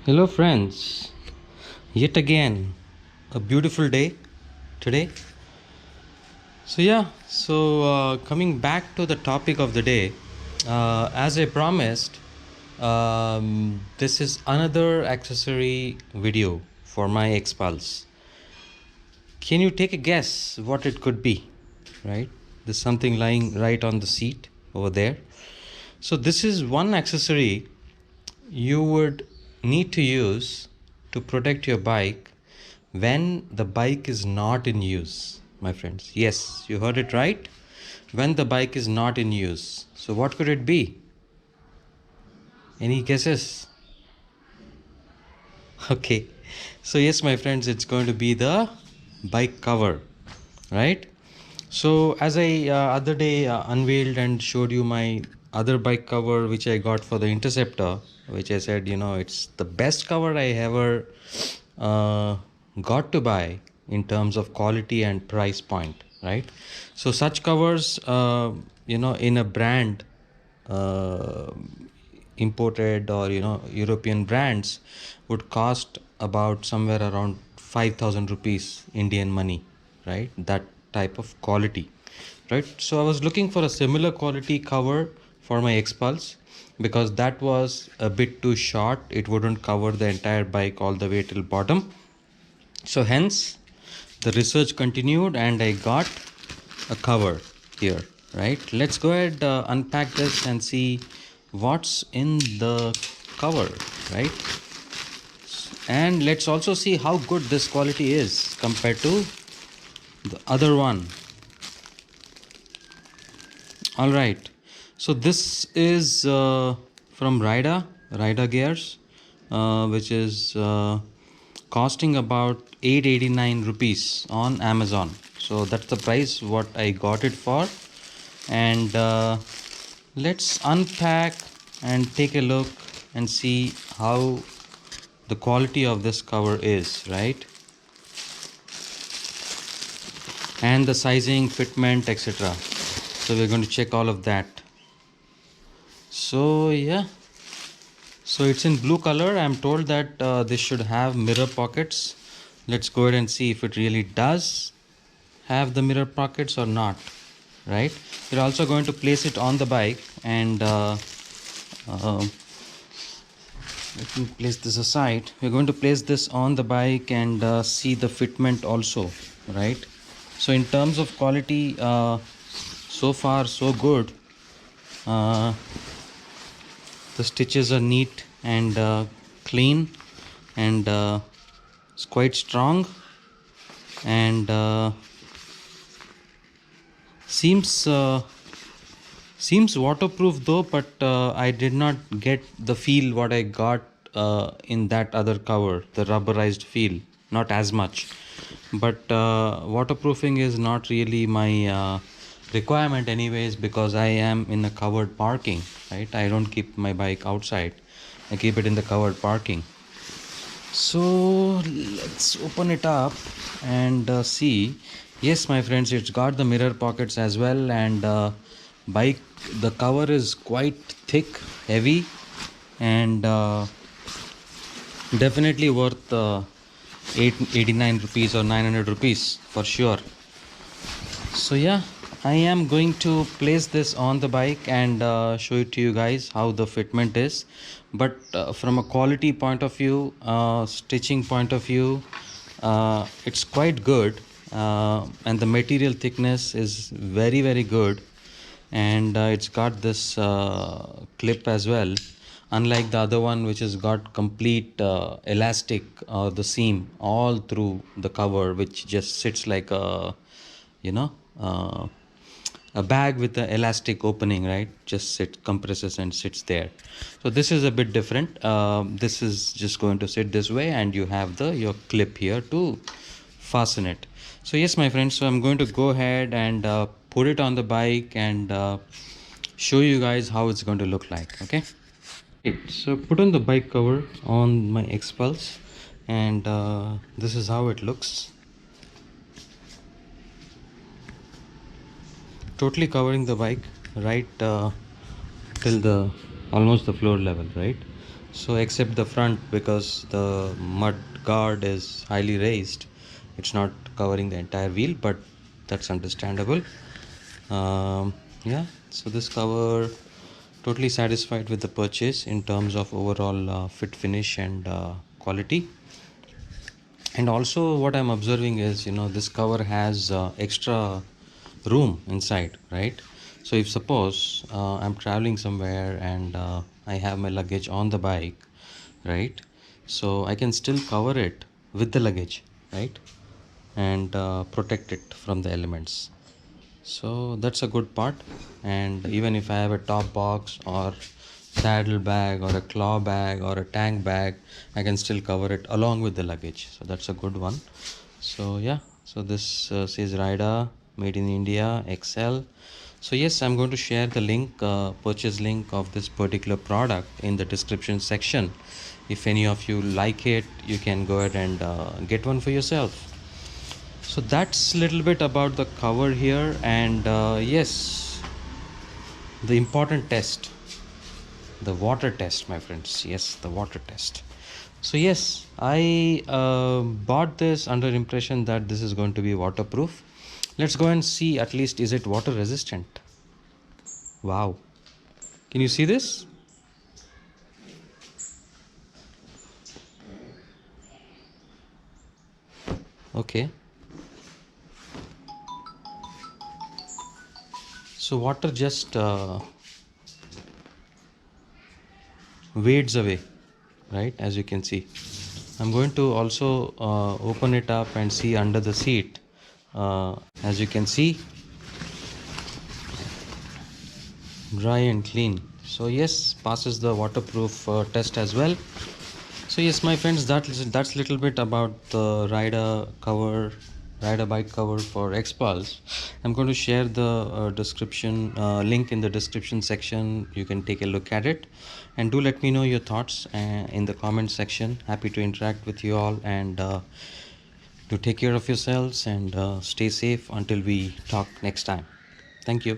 Hello, friends. Yet again, a beautiful day today. Coming back to the topic of the day, as I promised, this is another accessory video for my X-Pulse. Can you take a guess what it could be? Right? There's something lying right on the seat over there. So, this is one accessory you would need to use to protect your bike when the bike is not in use, my friends. Yes, you heard it right. When the bike is not in use. So, what could it be? Any guesses? Okay. So, yes, my friends, it's going to be the bike cover, right? So, as I other day unveiled and showed you my other bike cover, which I got for the Interceptor, which I said, it's the best cover I ever uh, got to buy in terms of quality and price point, right? So, such covers, in a brand uh, imported or European brands would cost about somewhere around 5,000 rupees Indian money, right? That type of quality, right? So I was looking for a similar quality cover for my X-Pulse because that was a bit too short. It wouldn't cover the entire bike all the way till bottom. So hence the research continued and I got a cover here, right? Let's go ahead, unpack this and see what's in the cover, right? And let's also see how good this quality is compared to the other one. All right, so this is from Rida Gears, which is costing about 889 rupees on Amazon. So that's the price what I got it for. And let's unpack and take a look and see how the quality of this cover is, right? And the sizing, fitment, etc. So we're going to check all of that. So yeah, so it's in blue color. I'm told that this should have mirror pockets. Let's go ahead and see if it really does have the mirror pockets or not, right? We're also going to place it on the bike and let me place this aside. We're going to place this on the bike and see the fitment also, right? So in terms of quality, so far so good. The stitches are neat and clean and it's quite strong and seems waterproof though, but I did not get the feel what I got in that other cover, the rubberized feel, not as much. But waterproofing is not really my requirement anyways, because I am in a covered parking, right? I don't keep my bike outside, I keep it in the covered parking. So let's open it up and see. Yes, my friends, it's got the mirror pockets as well, and bike, the cover is quite thick, heavy, and definitely worth 889 rupees or 900 rupees for sure. So yeah, I am going to place this on the bike and show it to you guys how the fitment is. But from a quality point of view, stitching point of view, it's quite good, and the material thickness is very very good, and it's got this clip as well, unlike the other one which has got complete elastic, the seam all through the cover, which just sits like a you know uh, a bag with the elastic opening, right? Just compresses and sits there. So this is a bit different. This is just going to sit this way and you have your clip here to fasten it. So yes, my friends, so I'm going to go ahead and put it on the bike and show you guys how it's going to look like. Okay, so put on the bike cover on my X-Pulse, and this is how it looks. Totally covering the bike right till the almost the floor level, right? So except the front, because the mud guard is highly raised, it's not covering the entire wheel, but that's understandable. Yeah, so this cover, totally satisfied with the purchase in terms of overall fit finish and quality. And also what I'm observing is, this cover has extra room inside, right? So if suppose I'm traveling somewhere and I have my luggage on the bike, right? So I can still cover it with the luggage, right? And protect it from the elements. So that's a good part. And even if I have a top box or saddle bag or a claw bag or a tank bag, I can still cover it along with the luggage. So that's a good one. So yeah, so this says Rida made in India XL. So yes, I'm going to share the link, purchase link of this particular product in the description section. If any of you like it, you can go ahead and get one for yourself. So that's a little bit about the cover here. And yes, the important test, the water test, my friends. Yes, the water test. So yes, I bought this under impression that this is going to be waterproof. Let's go and see, at least is it water resistant. Wow, can you see this? Okay, so water just wades away, right? As you can see, I'm going to also open it up and see under the seat. As you can see, dry and clean. So yes, passes the waterproof test as well. So yes, my friends, that's little bit about the rider bike cover for Xpulse. I'm going to share the description link in the description section. You can take a look at it, and do let me know your thoughts in the comment section. Happy to interact with you all, and do take care of yourselves and stay safe until we talk next time. Thank you.